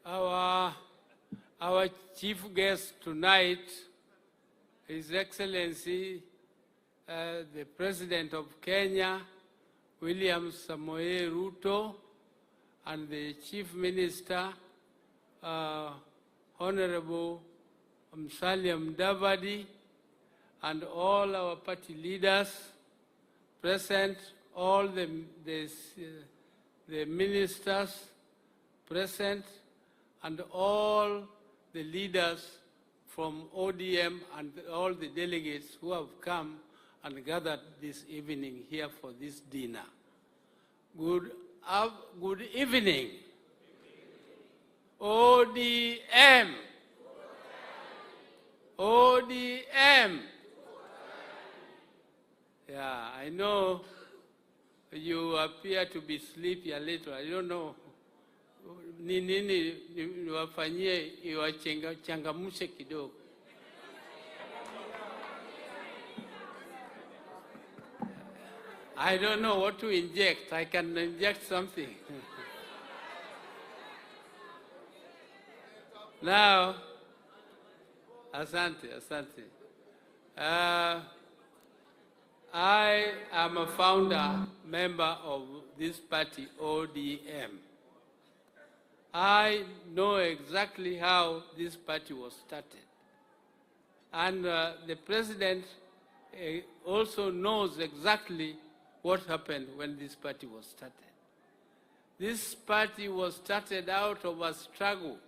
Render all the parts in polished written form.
Our chief guest tonight, His Excellency, the President of Kenya, William Samoei Ruto, and the Chief Minister, Honorable Musalia Mudavadi, and all our party leaders present, all the ministers present, and all the leaders from ODM and all the delegates who have come and gathered this evening here for this dinner. Good evening. ODM. ODM. Yeah, I know you appear to be sleepy a little. I don't know. Nini niwafanyie iwachangamshe kidogo. I don't know what to inject. I can inject something. Now, asante. I am a founder member of this party, ODM. I know exactly how this party was started. And the president also knows exactly what happened when this party was started. This party was started out of a struggle.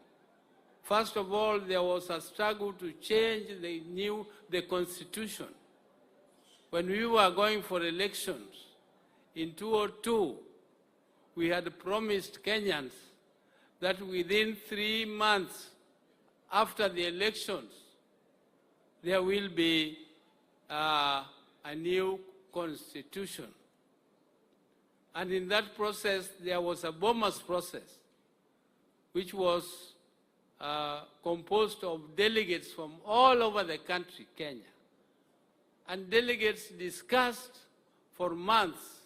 First of all, there was a struggle to change the constitution. When we were going for elections in 2002, we had promised Kenyans that within 3 months after the elections, there will be a new constitution. And in that process, there was a Bomas process, which was composed of delegates from all over the country, Kenya. And delegates discussed for months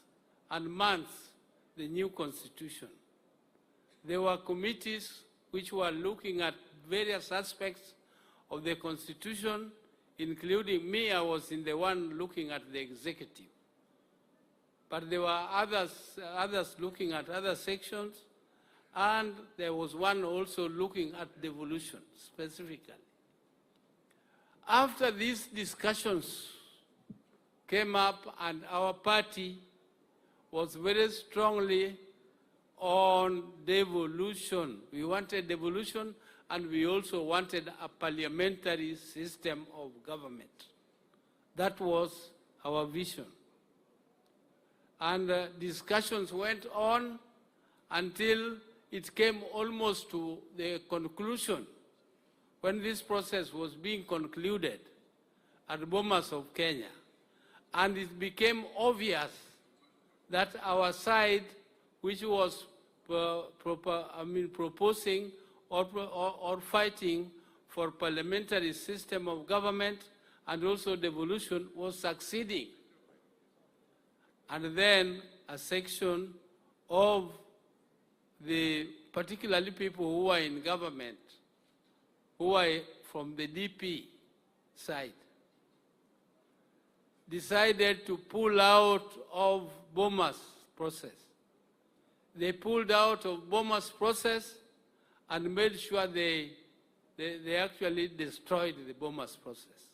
and months the new constitution. There were committees which were looking at various aspects of the constitution, including me. I was in the one looking at the executive. But there were others looking at other sections, and there was one also looking at devolution specifically. After these discussions came up, and our party was very strongly on devolution. We wanted devolution, and we also wanted a parliamentary system of government. That was our vision. And discussions went on until it came almost to the conclusion when this process was being concluded at Bomas of Kenya. And it became obvious that our side, which was proposing or fighting for parliamentary system of government and also devolution, was succeeding. And then a section of the particularly people who are in government, who are from the DP side, decided to pull out of Bomas process. They pulled out of Bomas process and made sure they actually destroyed the Bomas process.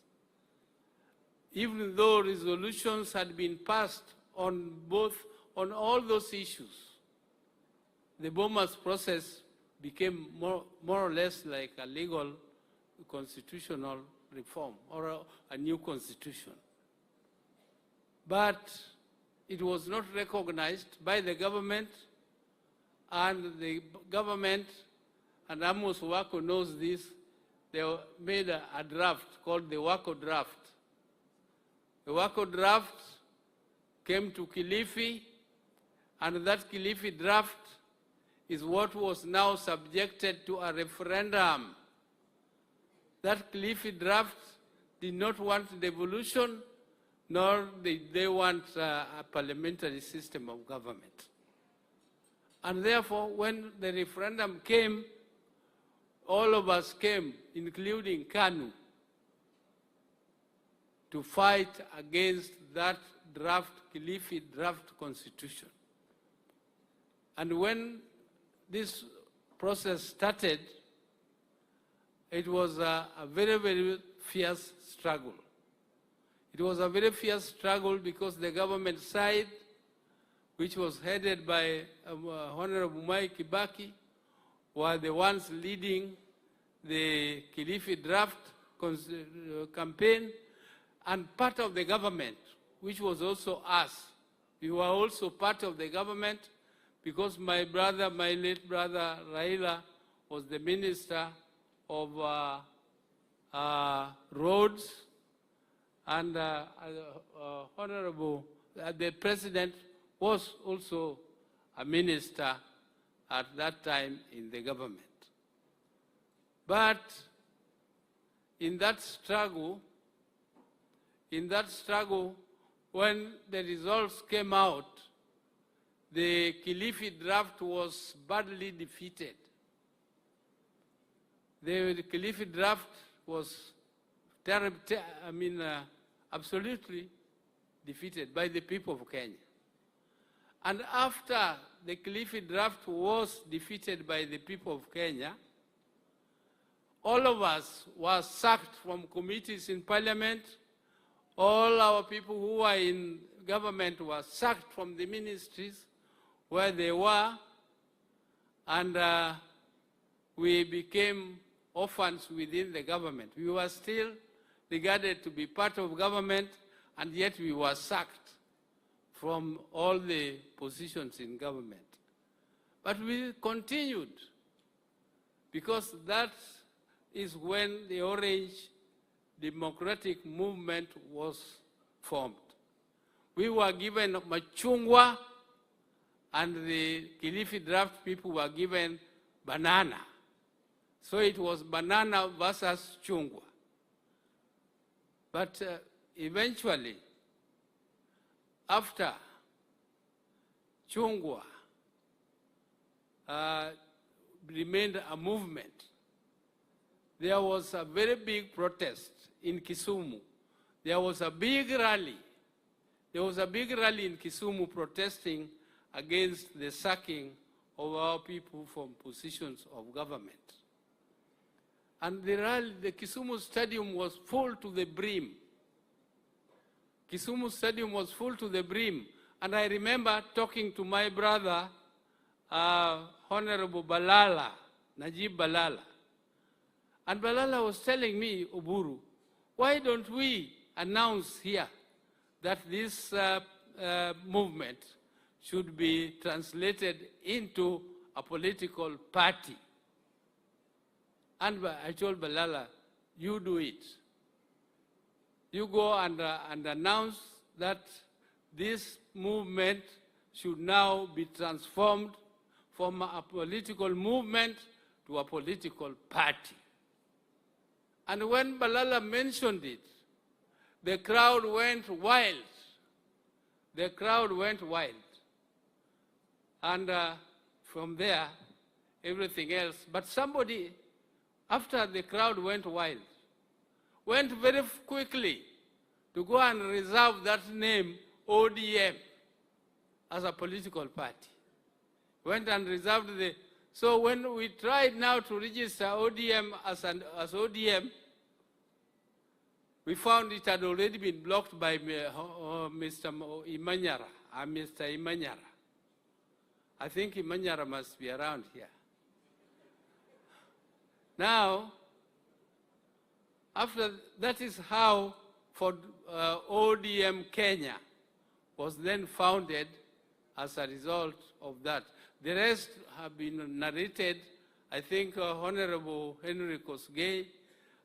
Even though resolutions had been passed on all those issues, the Bomas process became more or less like a legal constitutional reform or a new constitution. But it was not recognized by the government, and the government, and Amos Wako knows this, they made a draft called the Wako draft. The Wako draft came to Kilifi, and that Kilifi draft is what was now subjected to a referendum. That Kilifi draft did not want devolution, nor did they want a parliamentary system of government. And therefore, when the referendum came, all of us came, including KANU, to fight against that draft, Kilifi draft constitution. And when this process started, it was a very, very fierce struggle. It was a very fierce struggle because the government side, which was headed by Honorable Mike Kibaki, were the ones leading the Kilifi draft campaign, and part of the government, which was also us. We were also part of the government because my late brother Raila was the Minister of Roads, and the President was also a minister at that time in the government. But in that struggle, when the results came out, the Kilifi draft was badly defeated. The Kilifi draft was absolutely defeated by the people of Kenya. And after the Kilifi draft was defeated by the people of Kenya, all of us were sacked from committees in parliament. All our people who were in government were sacked from the ministries where they were, and we became orphans within the government. We were still regarded to be part of government, and yet we were sacked from all the positions in government. But we continued, because that is when the Orange Democratic Movement was formed. We were given machungwa, and the Kilifi draft people were given banana. So it was banana versus chungwa. But eventually, after chungwa remained a movement, there was a very big protest in Kisumu. There was a big rally. There was a big rally in Kisumu protesting against the sacking of our people from positions of government. And the Kisumu Stadium was full to the brim. Kisumu Stadium was full to the brim. And I remember talking to my brother, Honorable Balala, Najib Balala. And Balala was telling me, Oburu, why don't we announce here that this movement should be translated into a political party? And I told Balala, you do it. You go and announce that this movement should now be transformed from a political movement to a political party. And when Balala mentioned it, the crowd went wild. The crowd went wild. And from there, everything else. But somebody, after the crowd went wild, went very quickly to go and reserve that name, ODM, as a political party. Went and reserved the... So when we tried now to register ODM as ODM, we found it had already been blocked by Mr. Imanyara, Mr. Imanyara. I think Imanyara must be around here. Now, after that is how for ODM Kenya was then founded as a result of that. The rest have been narrated. I think Honorable Henry Kosgei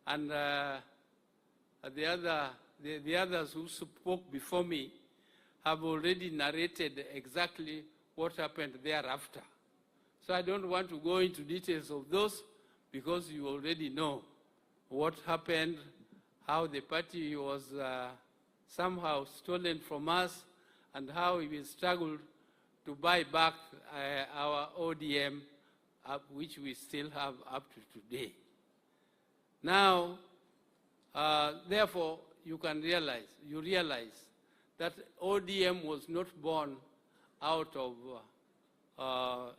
and the others who spoke before me have already narrated exactly what happened thereafter. So I don't want to go into details of those because you already know what happened, how the party was somehow stolen from us, and how we struggled to buy back our ODM which we still have up to today. Now, therefore, you realize that ODM was not born out of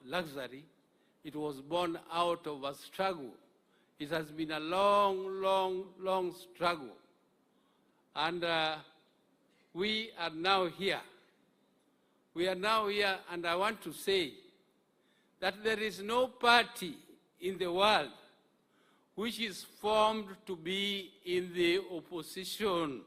luxury. It was born out of a struggle. It has been a long, long, long struggle. And we are now here. We are now here, and I want to say that there is no party in the world which is formed to be in the opposition.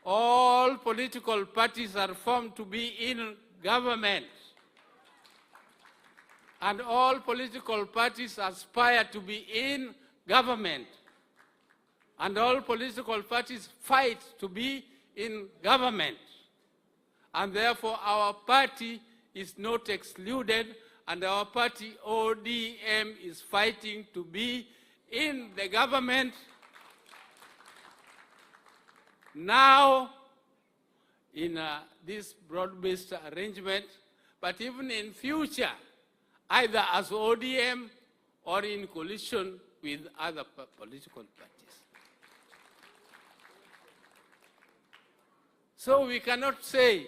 All political parties are formed to be in government. And all political parties aspire to be in government. And all political parties fight to be in government. And therefore our party is not excluded, and our party ODM is fighting to be in the government now in this broad-based arrangement, but even in future, either as ODM or in coalition with other political parties. So we cannot say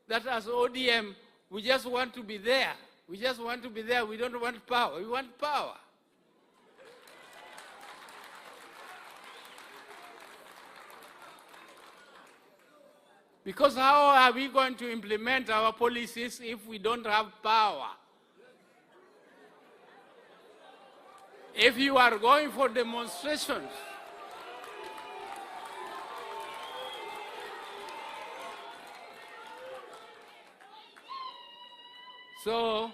that as ODM, we just want to be there. We just want to be there. We don't want power. We want power. Because how are we going to implement our policies if we don't have power? If you are going for demonstrations, so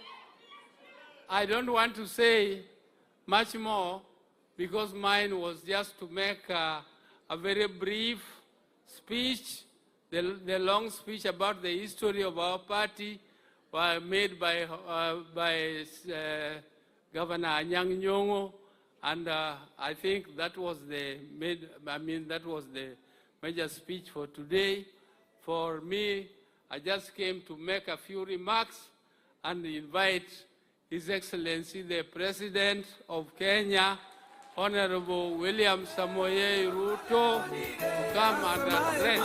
I don't want to say much more, because mine was just to make a very brief speech. The long speech about the history of our party was made by Governor Anyang' Nyong'o, and I think that was the major speech for today. For me, I just came to make a few remarks and invite His Excellency the President of Kenya, Honorable William Samoei Ruto, to come and address.